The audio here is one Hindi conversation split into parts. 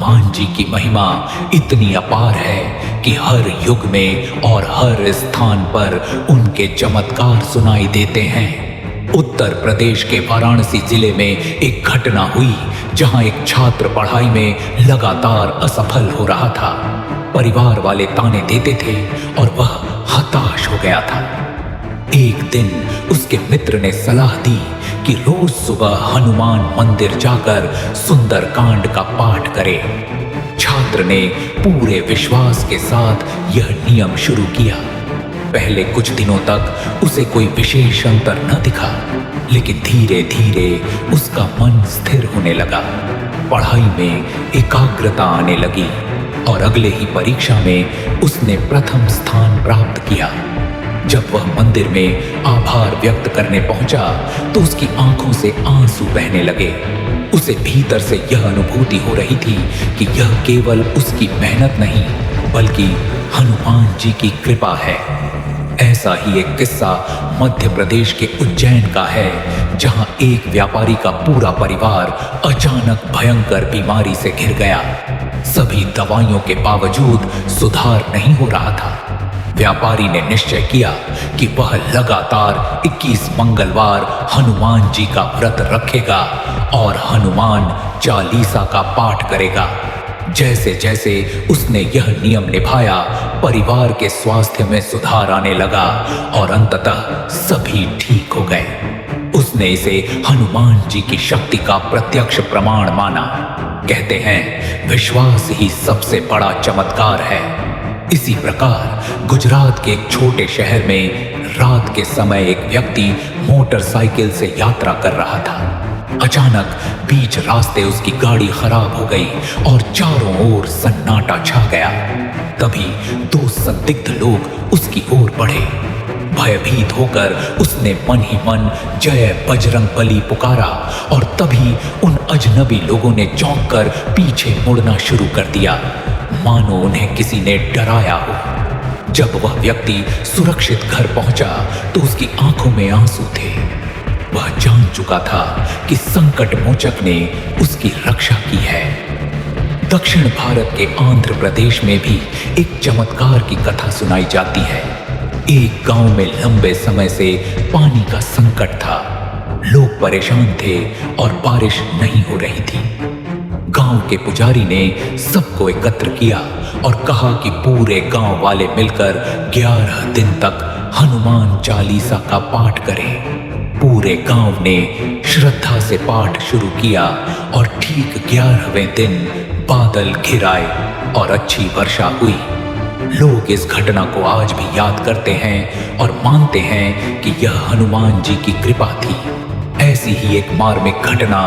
हनुमान जी की महिमा इतनी अपार है कि हर युग में और हर स्थान पर उनके चमत्कार सुनाई देते हैं। उत्तर प्रदेश के वाराणसी जिले में एक घटना हुई जहां एक छात्र पढ़ाई में लगातार असफल हो रहा था। परिवार वाले ताने देते थे और वह हताश हो गया था। एक दिन उसके मित्र ने सलाह दी कि रोज सुबह हनुमान मंदिर जाकर सुंदरकांड का पाठ करे। छात्र ने पूरे विश्वास के साथ यह नियम शुरू किया। पहले कुछ दिनों तक उसे कोई विशेष अंतर न दिखा, लेकिन धीरे धीरे उसका मन स्थिर होने लगा। पढ़ाई में एकाग्रता आने लगी और अगले ही परीक्षा में उसने प्रथम स्थान प्राप्त किया। जब वह मंदिर में आभार व्यक्त करने पहुंचा तो उसकी आंखों से आंसू बहने लगे। उसे भीतर से यह अनुभूति हो रही थी कि यह केवल उसकी मेहनत नहीं बल्कि हनुमान जी की कृपा है। ऐसा ही एक किस्सा मध्य प्रदेश के उज्जैन का है, जहां एक व्यापारी का पूरा परिवार अचानक भयंकर बीमारी से घिर गया। सभी दवाइयों के बावजूद सुधार नहीं हो रहा था। व्यापारी ने निश्चय किया कि वह लगातार 21 मंगलवार हनुमान जी का व्रत रखेगा और हनुमान चालीसा का पाठ करेगा। जैसे जैसे उसने यह नियम निभाया, परिवार के स्वास्थ्य में सुधार आने लगा और अंततः सभी ठीक हो गए। उसने इसे हनुमान जी की शक्ति का प्रत्यक्ष प्रमाण माना। कहते हैं, विश्वास ही सबसे बड़ा चमत्कार है। इसी प्रकार गुजरात के एक छोटे शहर में रात के समय एक व्यक्ति मोटरसाइकिल से यात्रा कर रहा था। अचानक बीच रास्ते उसकी गाड़ी खराब हो गई और चारों ओर सन्नाटा छा गया। तभी 2 संदिग्ध लोग उसकी ओर बढ़े। भयभीत होकर उसने मन ही मन जय बजरंगबली पुकारा और तभी उन अजनबी लोगों ने चौंक कर पीछे मुड़ना शुरू कर दिया, मानो उन्हें किसी ने डराया हो। जब वह व्यक्ति सुरक्षित घर पहुंचा तो उसकी आंखों में आंसू थे। वह जान चुका था कि संकट मोचक ने उसकी रक्षा की है। दक्षिण भारत के आंध्र प्रदेश में भी एक चमत्कार की कथा सुनाई जाती है। एक गांव में लंबे समय से पानी का संकट था। लोग परेशान थे और बारिश नहीं हो रही थी। गांव के पुजारी ने सबको एकत्र किया और कहा कि पूरे गांव वाले मिलकर 11 दिन तक हनुमान चालीसा का पाठ करें। पूरे गांव ने श्रद्धा से पाठ शुरू किया और ठीक 11वें दिन बादल घिर आए और अच्छी वर्षा हुई। लोग इस घटना को आज भी याद करते हैं और मानते हैं कि यह हनुमान जी की कृपा थी। ऐसी ही एक मार्मिक घटना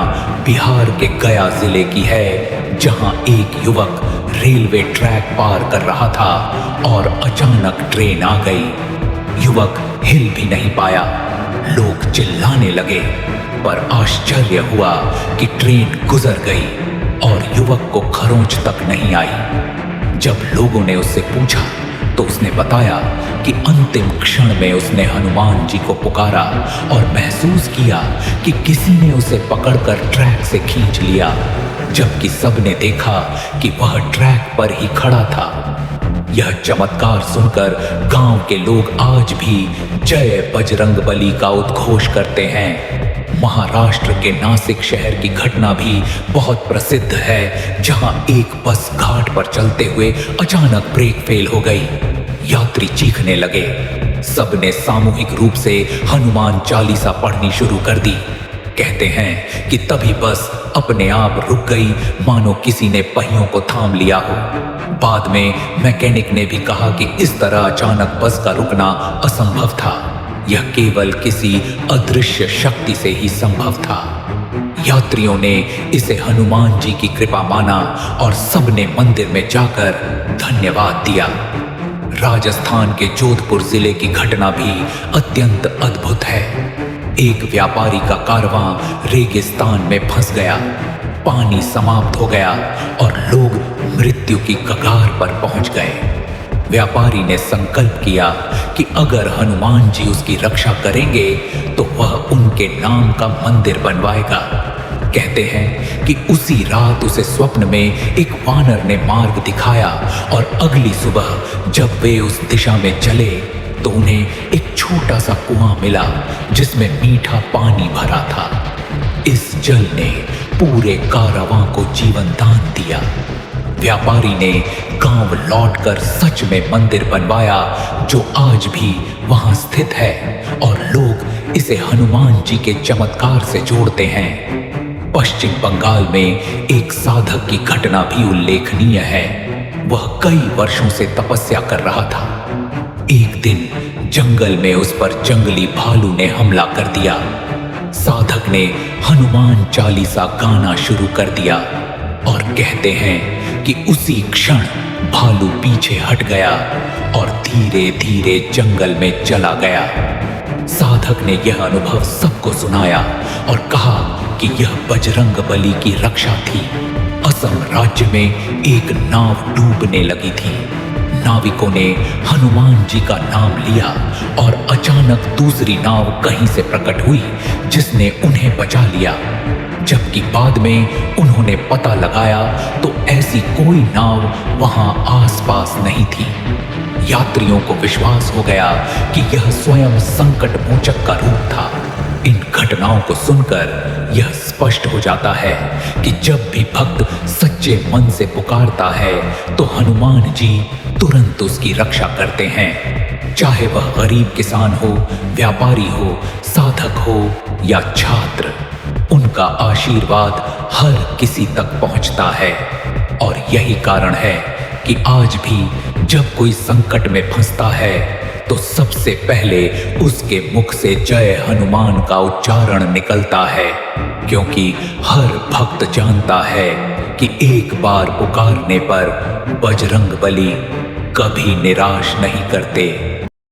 बिहार के गया जिले की है, जहां एक युवक रेलवे ट्रैक पार कर रहा था और अचानक ट्रेन आ गई। युवक हिल भी नहीं पाया। लोग चिल्लाने लगे, पर आश्चर्य हुआ कि ट्रेन गुजर गई और युवक को खरोंच तक नहीं आई। जब लोगों ने उससे पूछा तो उसने बताया कि अंतिम क्षण में उसने हनुमान जी को पुकारा और महसूस किया कि किसी ने उसे पकड़कर ट्रैक से खींच लिया, जबकि सबने देखा कि वह ट्रैक पर ही खड़ा था। यह चमत्कार सुनकर गांव के लोग आज भी जय बजरंगबली का उद्घोष करते हैं। महाराष्ट्र के नासिक शहर की घटना भी बहुत प्रसिद्ध है, जहां एक बस घाट पर चलते हुए अचानक ब्रेक फेल हो गई। यात्री चीखने लगे। सबने सामूहिक रूप से हनुमान चालीसा पढ़नी शुरू कर दी। कहते हैं कि तभी बस अपने आप रुक गई, मानो किसी ने पहियों को थाम लिया हो। बाद में मैकेनिक ने भी कहा कि इस तरह अचानक बस का रुकना असंभव था। यह केवल किसी अदृश्य शक्ति से ही संभव था। यात्रियों ने इसे हनुमान जी की कृपा माना और सबने मंदिर में जाकर धन्यवाद दिया। राजस्थान के जोधपुर जिले की घटना भी अत्यंत अद्भुत है। एक व्यापारी का कारवां रेगिस्तान में फंस गया। पानी समाप्त हो गया और लोग मृत्यु की कगार पर पहुंच गए। व्यापारी ने संकल्प किया कि अगर हनुमान जी उसकी रक्षा करेंगे तो वह उनके नाम का मंदिर बनवाएगा। कहते हैं कि उसी रात उसे स्वप्न में एक वानर ने मार्ग दिखाया और अगली सुबह जब वे उस दिशा में चले तो उन्हें एक छोटा सा कुआं मिला जिसमें मीठा पानी भरा था। इस जल ने पूरे कारवां को जीवन दान दिया। व्यापारी ने गांव लौटकर सच में मंदिर बनवाया जो आज भी वहां स्थित है और लोग इसे हनुमान जी के चमत्कार से जोड़ते हैं। पश्चिम बंगाल में एक साधक की घटना भी उल्लेखनीय है। वह कई वर्षों से तपस्या कर रहा था। एक दिन जंगल में उस पर जंगली भालू ने हमला कर दिया। साधक ने हनुमान चालीसा गाना शुरू कर दिया और कहते हैं कि उसी क्षण भालू पीछे हट गया और धीरे धीरे जंगल में चला गया। साधक ने यह अनुभव सबको सुनाया और कहा कि यह बजरंग बली की रक्षा थी। असम राज्य में एक नाव डूबने लगी थी। नाविकों ने हनुमान जी का नाम लिया और अचानक दूसरी नाव कहीं से प्रकट हुई जिसने उन्हें बचा लिया। जबकि बाद में उन्होंने पता लगाया तो ऐसी कोई नाव वहां आसपास नहीं थी। यात्रियों को विश्वास हो गया कि यह स्वयं संकट मोचक का रूप था। इन घटनाओं को सुनकर यह स्पष्ट हो जाता है कि जब भी भक्त सच्चे मन से पुकारता है तो हनुमान जी तुरंत उसकी रक्षा करते हैं। चाहे वह गरीब किसान हो, व्यापारी हो, साधक हो या छात्र, उनका आशीर्वाद हर किसी तक पहुंचता है। और यही कारण है कि आज भी जब कोई संकट में फंसता है तो सबसे पहले उसके मुख से जय हनुमान का उच्चारण निकलता है, क्योंकि हर भक्त जानता है कि एक बार पुकारने पर बजरंग बली कभी निराश नहीं करते।